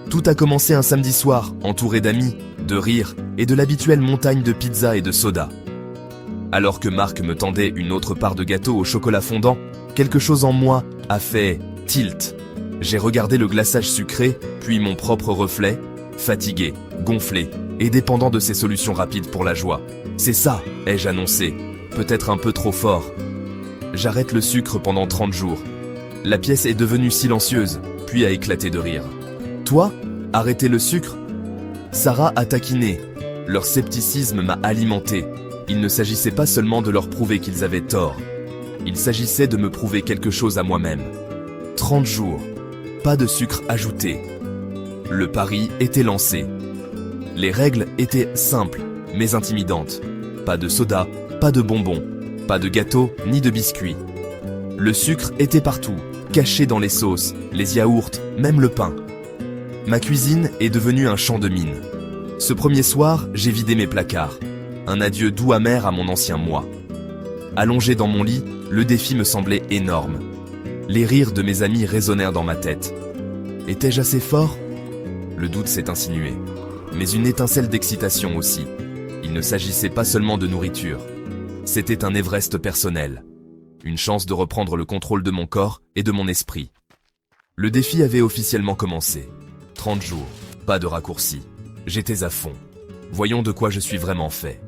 Tout a commencé un samedi soir, entouré d'amis, de rires et de l'habituelle montagne de pizza et de soda. Alors que Marc me tendait une autre part de gâteau au chocolat fondant, quelque chose en moi a fait tilt. J'ai regardé le glaçage sucré, puis mon propre reflet, fatigué, gonflé et dépendant de ces solutions rapides pour la joie. C'est ça, ai-je annoncé, peut-être un peu trop fort. J'arrête le sucre pendant 30 jours. La pièce est devenue silencieuse, puis a éclaté de rire. Toi, arrêter le sucre? Sarah a taquiné. Leur scepticisme m'a alimenté. Il ne s'agissait pas seulement de leur prouver qu'ils avaient tort. Il s'agissait de me prouver quelque chose à moi-même. 30 jours. Pas de sucre ajouté. Le pari était lancé. Les règles étaient simples, mais intimidantes. Pas de soda, pas de bonbons, pas de gâteau, ni de biscuits. Le sucre était partout, caché dans les sauces, les yaourts, même le pain. Ma cuisine est devenue un champ de mines. Ce premier soir, j'ai vidé mes placards. Un adieu doux amer à mon ancien moi. Allongé dans mon lit, le défi me semblait énorme. Les rires de mes amis résonnèrent dans ma tête. Étais-je assez fort? Le doute s'est insinué. Mais une étincelle d'excitation aussi. Il ne s'agissait pas seulement de nourriture. C'était un Everest personnel. Une chance de reprendre le contrôle de mon corps et de mon esprit. Le défi avait officiellement commencé. 30 jours, pas de raccourci. J'étais à fond. Voyons de quoi je suis vraiment fait.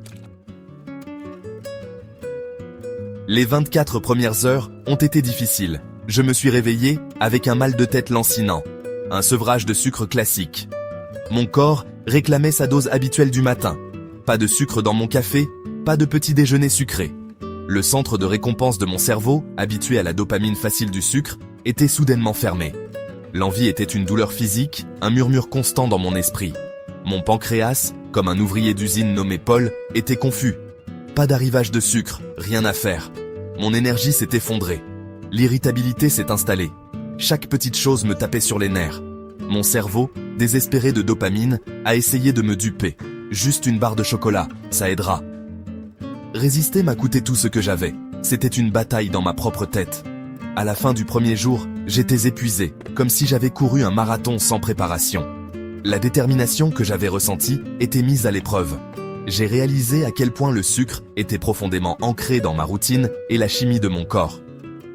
Les 24 premières heures ont été difficiles. Je me suis réveillé avec un mal de tête lancinant. Un sevrage de sucre classique. Mon corps réclamait sa dose habituelle du matin. Pas de sucre dans mon café, pas de petit déjeuner sucré. Le centre de récompense de mon cerveau, habitué à la dopamine facile du sucre, était soudainement fermé. L'envie était une douleur physique, un murmure constant dans mon esprit. Mon pancréas, comme un ouvrier d'usine nommé Paul, était confus. Pas d'arrivage de sucre, rien à faire. Mon énergie s'est effondrée. L'irritabilité s'est installée. Chaque petite chose me tapait sur les nerfs. Mon cerveau, désespéré de dopamine, a essayé de me duper. Juste une barre de chocolat, ça aidera. Résister m'a coûté tout ce que j'avais. C'était une bataille dans ma propre tête. À la fin du premier jour, j'étais épuisé, comme si j'avais couru un marathon sans préparation. La détermination que j'avais ressentie était mise à l'épreuve. J'ai réalisé à quel point le sucre était profondément ancré dans ma routine et la chimie de mon corps.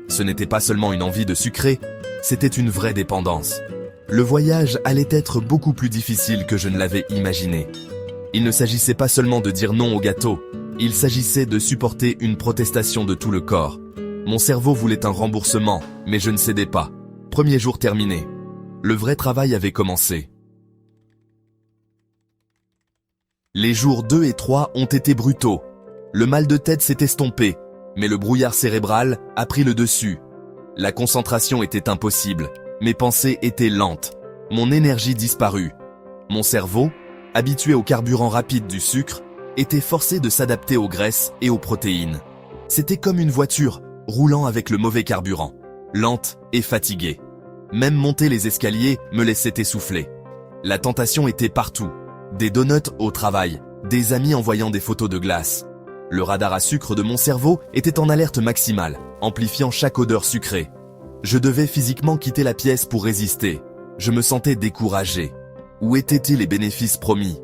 Ce n'était pas seulement une envie de sucrer, c'était une vraie dépendance. Le voyage allait être beaucoup plus difficile que je ne l'avais imaginé. Il ne s'agissait pas seulement de dire non au gâteau, il s'agissait de supporter une protestation de tout le corps. Mon cerveau voulait un remboursement, mais je ne cédais pas. Premier jour terminé. Le vrai travail avait commencé. Les jours 2 et 3 ont été brutaux. Le mal de tête s'est estompé, mais le brouillard cérébral a pris le dessus. La concentration était impossible, mes pensées étaient lentes, mon énergie disparut. Mon cerveau, habitué au carburant rapide du sucre, était forcé de s'adapter aux graisses et aux protéines. C'était comme une voiture roulant avec le mauvais carburant, lente et fatiguée. Même monter les escaliers me laissait essouffler. La tentation était partout. Des donuts au travail, des amis envoyant des photos de glace. Le radar à sucre de mon cerveau était en alerte maximale, amplifiant chaque odeur sucrée. Je devais physiquement quitter la pièce pour résister. Je me sentais découragé. Où étaient-ils les bénéfices promis?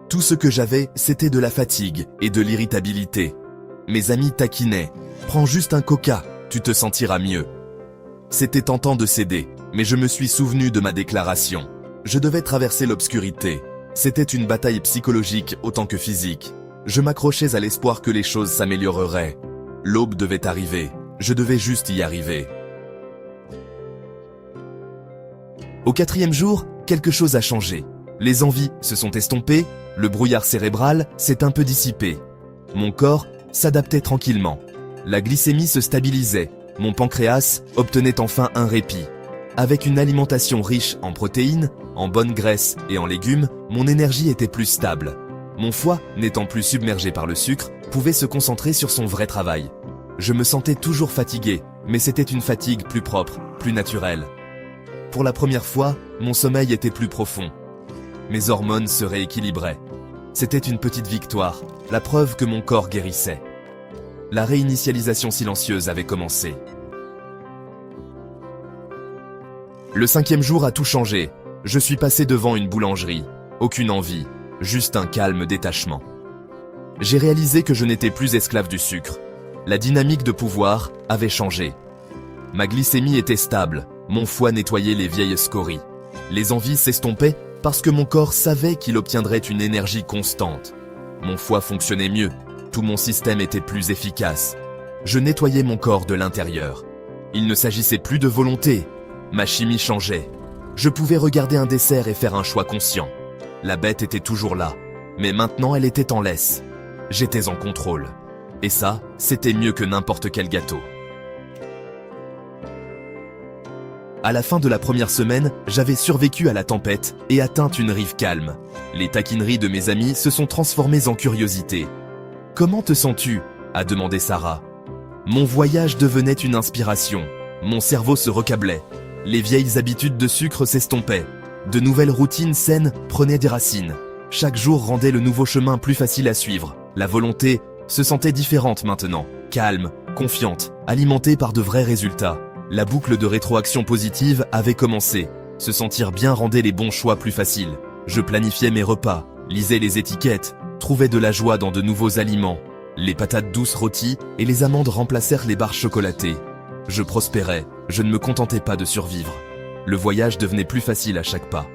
Tout ce que j'avais, c'était de la fatigue et de l'irritabilité. Mes amis taquinaient. Prends juste un coca, tu te sentiras mieux. C'était tentant de céder, mais je me suis souvenu de ma déclaration. Je devais traverser l'obscurité. C'était une bataille psychologique autant que physique. Je m'accrochais à l'espoir que les choses s'amélioreraient. L'aube devait arriver. Je devais juste y arriver. Au 4e jour, quelque chose a changé. Les envies se sont estompées, le brouillard cérébral s'est un peu dissipé. Mon corps s'adaptait tranquillement. La glycémie se stabilisait. Mon pancréas obtenait enfin un répit. Avec une alimentation riche en protéines, en bonnes graisses et en légumes, mon énergie était plus stable. Mon foie, n'étant plus submergé par le sucre, pouvait se concentrer sur son vrai travail. Je me sentais toujours fatigué, mais c'était une fatigue plus propre, plus naturelle. Pour la première fois, mon sommeil était plus profond. Mes hormones se rééquilibraient. C'était une petite victoire, la preuve que mon corps guérissait. La réinitialisation silencieuse avait commencé. Le 5e jour a tout changé. Je suis passé devant une boulangerie. Aucune envie, juste un calme détachement. J'ai réalisé que je n'étais plus esclave du sucre. La dynamique de pouvoir avait changé. Ma glycémie était stable, mon foie nettoyait les vieilles scories. Les envies s'estompaient parce que mon corps savait qu'il obtiendrait une énergie constante. Mon foie fonctionnait mieux, tout mon système était plus efficace. Je nettoyais mon corps de l'intérieur. Il ne s'agissait plus de volonté, ma chimie changeait. Je pouvais regarder un dessert et faire un choix conscient. La bête était toujours là, mais maintenant elle était en laisse. J'étais en contrôle. Et ça, c'était mieux que n'importe quel gâteau. À la fin de la première semaine, j'avais survécu à la tempête et atteint une rive calme. Les taquineries de mes amis se sont transformées en curiosité. « Comment te sens-tu » a demandé Sarah. Mon voyage devenait une inspiration. Mon cerveau se recablait. Les vieilles habitudes de sucre s'estompaient. De nouvelles routines saines prenaient des racines. Chaque jour rendait le nouveau chemin plus facile à suivre. La volonté se sentait différente maintenant. Calme, confiante, alimentée par de vrais résultats. La boucle de rétroaction positive avait commencé. Se sentir bien rendait les bons choix plus faciles. Je planifiais mes repas, lisais les étiquettes, trouvais de la joie dans de nouveaux aliments. Les patates douces rôties et les amandes remplacèrent les barres chocolatées. Je prospérais, je ne me contentais pas de survivre. Le voyage devenait plus facile à chaque pas.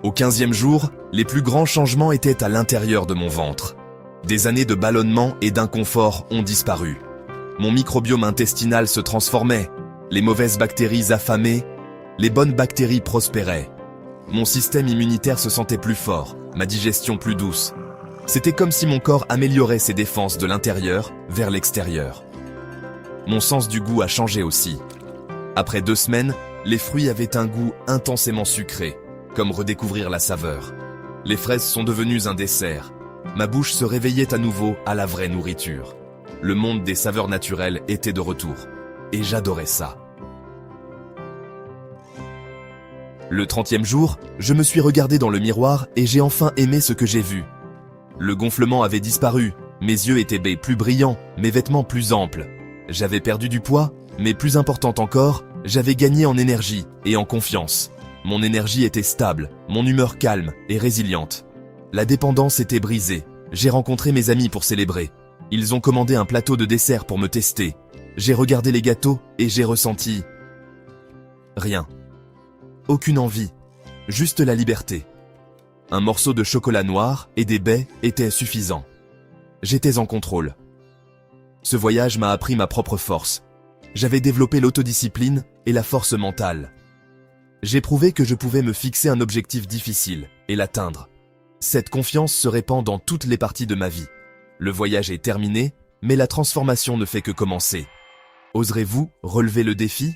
Au 15e jour, les plus grands changements étaient à l'intérieur de mon ventre. Des années de ballonnement et d'inconfort ont disparu. Mon microbiome intestinal se transformait. Les mauvaises bactéries affamaient, les bonnes bactéries prospéraient. Mon système immunitaire se sentait plus fort, ma digestion plus douce. C'était comme si mon corps améliorait ses défenses de l'intérieur vers l'extérieur. Mon sens du goût a changé aussi. Après 2 semaines, les fruits avaient un goût intensément sucré, comme redécouvrir la saveur. Les fraises sont devenues un dessert. Ma bouche se réveillait à nouveau à la vraie nourriture. Le monde des saveurs naturelles était de retour. Et j'adorais ça. Le 30e jour, je me suis regardé dans le miroir et j'ai enfin aimé ce que j'ai vu. Le gonflement avait disparu, mes yeux étaient plus brillants, mes vêtements plus amples. J'avais perdu du poids, mais plus important encore, j'avais gagné en énergie et en confiance. Mon énergie était stable, mon humeur calme et résiliente. La dépendance était brisée. J'ai rencontré mes amis pour célébrer. Ils ont commandé un plateau de dessert pour me tester. J'ai regardé les gâteaux et j'ai ressenti... rien. Aucune envie. Juste la liberté. Un morceau de chocolat noir et des baies étaient suffisants. J'étais en contrôle. Ce voyage m'a appris ma propre force. J'avais développé l'autodiscipline et la force mentale. J'ai prouvé que je pouvais me fixer un objectif difficile et l'atteindre. Cette confiance se répand dans toutes les parties de ma vie. Le voyage est terminé, mais la transformation ne fait que commencer. Oserez-vous relever le défi ?